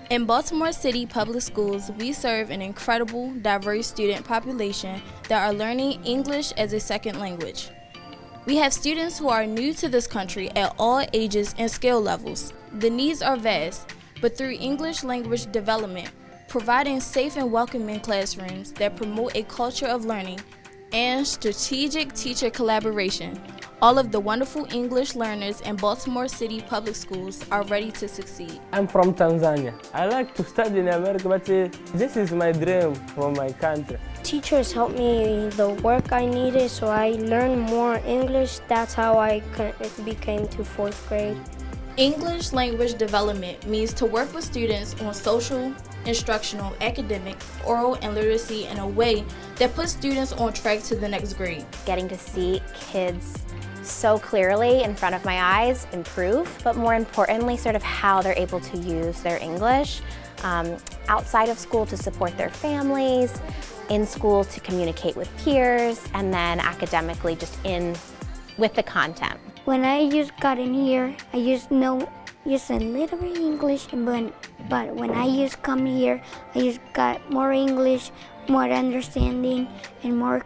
In Baltimore City Public Schools, we serve an incredible, diverse student population that are learning English as a second language. We have students who are new to this country at all ages and skill levels. The needs are vast, but through English language development, providing safe and welcoming classrooms that promote a culture of learning, and strategic teacher collaboration, all of the wonderful English learners in Baltimore City Public Schools are ready to succeed. I'm from Tanzania. I like to study in America, but this is my dream for my country. Teachers helped me the work I needed, so I learned more English. That's how I became to 4th grade. English language development means to work with students on social, instructional, academic, oral, and literacy in a way that puts students on track to the next grade. Getting to see kids so clearly in front of my eyes improve, but more importantly, sort of how they're able to use their English outside of school to support their families, in school to communicate with peers, and then academically just in with the content. When I just got in here, I just know just a little bit English, but when I just come here, I just got more English, more understanding, and more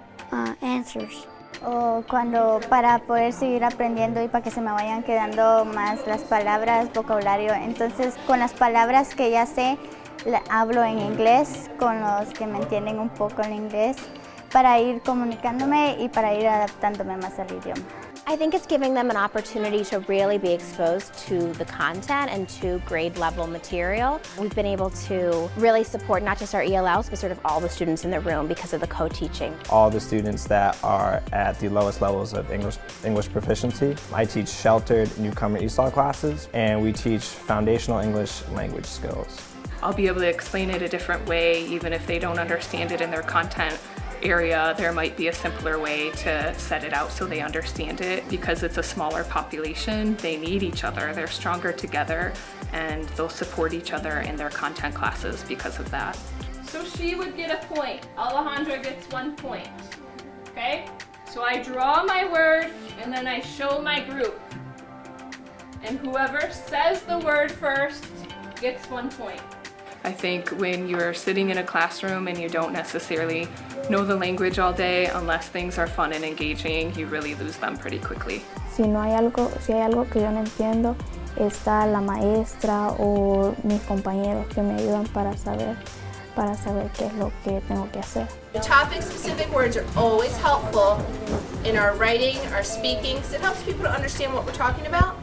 answers. O cuando para poder seguir aprendiendo y para que se me vayan quedando más las palabras, vocabulario. Entonces, con las palabras que ya sé, hablo en inglés, con los que me entienden un poco en inglés, para ir comunicándome y para ir adaptándome más al idioma. I think it's giving them an opportunity to really be exposed to the content and to grade level material. We've been able to really support not just our ELLs, but sort of all the students in the room because of the co-teaching. All the students that are at the lowest levels of English proficiency. I teach sheltered newcomer ESOL classes, and we teach foundational English language skills. I'll be able to explain it a different way, even if they don't understand it in their content area. There might be a simpler way to set it out so they understand it. Because it's a smaller population, they need each other. They're stronger together, and they'll support each other in their content classes because of that. So she would get a point. Alejandra gets 1 point. Okay? So I draw my word and then I show my group. And whoever says the word first gets 1 point. I think when you're sitting in a classroom and you don't necessarily know the language all day, unless things are fun and engaging, you really lose them pretty quickly. Si hay algo que yo no entiendo, está la maestra o mis compañeros que me ayudan para saber qué es lo que tengo que hacer. Topic-specific words are always helpful in our writing, our speaking, because it helps people to understand what we're talking about.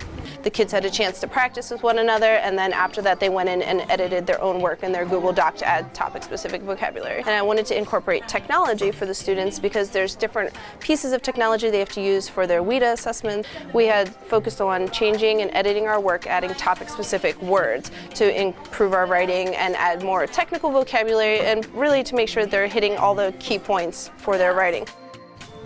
The kids had a chance to practice with one another, and then after that they went in and edited their own work in their Google Doc to add topic-specific vocabulary. And I wanted to incorporate technology for the students because there's different pieces of technology they have to use for their WIDA assessment. We had focused on changing and editing our work, adding topic-specific words to improve our writing and add more technical vocabulary, and really to make sure they're hitting all the key points for their writing.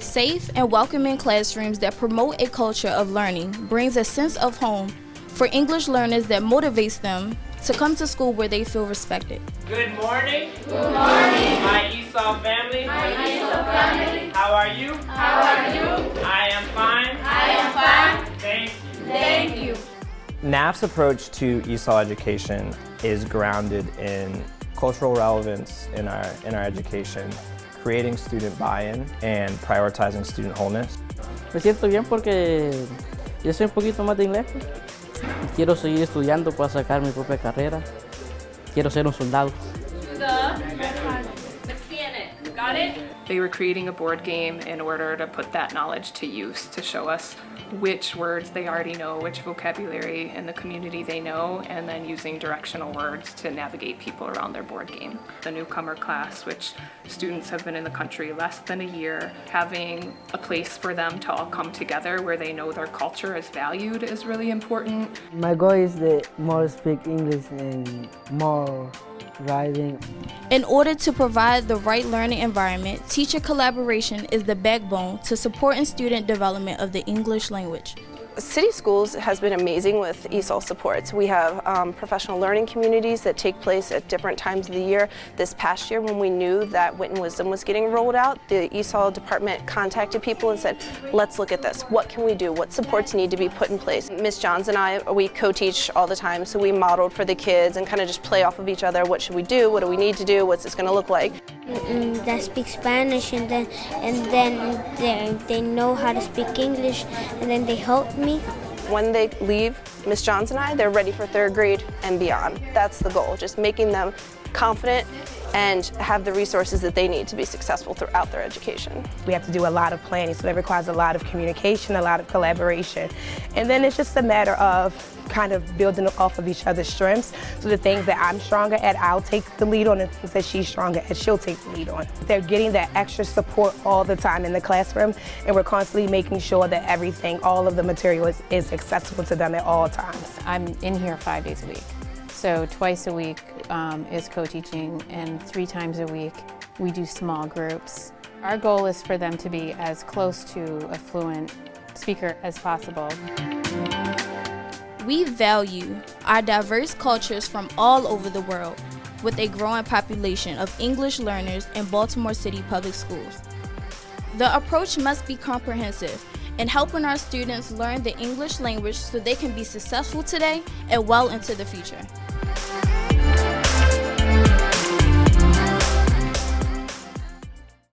Safe and welcoming classrooms that promote a culture of learning brings a sense of home for English learners that motivates them to come to school where they feel respected. Good morning. Good morning. My ESOL family. My ESOL family. How are you? How are you? I am fine. I am fine. Thank you. Thank you. NAF's approach to ESOL education is grounded in cultural relevance in our education, creating student buy-in, and prioritizing student wholeness. Me siento bien porque yo sé un poquito más de inglés. Quiero seguir estudiando para sacar mi propia carrera. Quiero ser un soldado. Got it? They were creating a board game in order to put that knowledge to use, to show us which words they already know, which vocabulary in the community they know, and then using directional words to navigate people around their board game. The newcomer class, which students have been in the country less than a year, having a place for them to all come together where they know their culture is valued is really important. My goal is to more speak English and more writing. In order to provide the right learning environment, teacher collaboration is the backbone to supporting student development of the English language. City Schools has been amazing with ESOL supports. We have professional learning communities that take place at different times of the year. This past year, when we knew that Wit and Wisdom was getting rolled out, the ESOL department contacted people and said, let's look at this. What can we do? What supports need to be put in place? Ms. Johns and I, we co-teach all the time, so we modeled for the kids and kind of just play off of each other. What should we do? What do we need to do? What's this going to look like? That speak Spanish, and then they know how to speak English, and then they help me. When they leave Ms. Johns and I, they're ready for 3rd grade and beyond. That's the goal, just making them confident and have the resources that they need to be successful throughout their education. We have to do a lot of planning, so that requires a lot of communication, a lot of collaboration. And then it's just a matter of kind of building off of each other's strengths. So the things that I'm stronger at, I'll take the lead on, and things that she's stronger at, she'll take the lead on. They're getting that extra support all the time in the classroom, and we're constantly making sure that everything, all of the material is accessible to them at all times. I'm in here 5 days a week. So twice a week is co-teaching, and 3 times a week we do small groups. Our goal is for them to be as close to a fluent speaker as possible. We value our diverse cultures from all over the world, with a growing population of English learners in Baltimore City Public Schools. The approach must be comprehensive in helping our students learn the English language so they can be successful today and well into the future.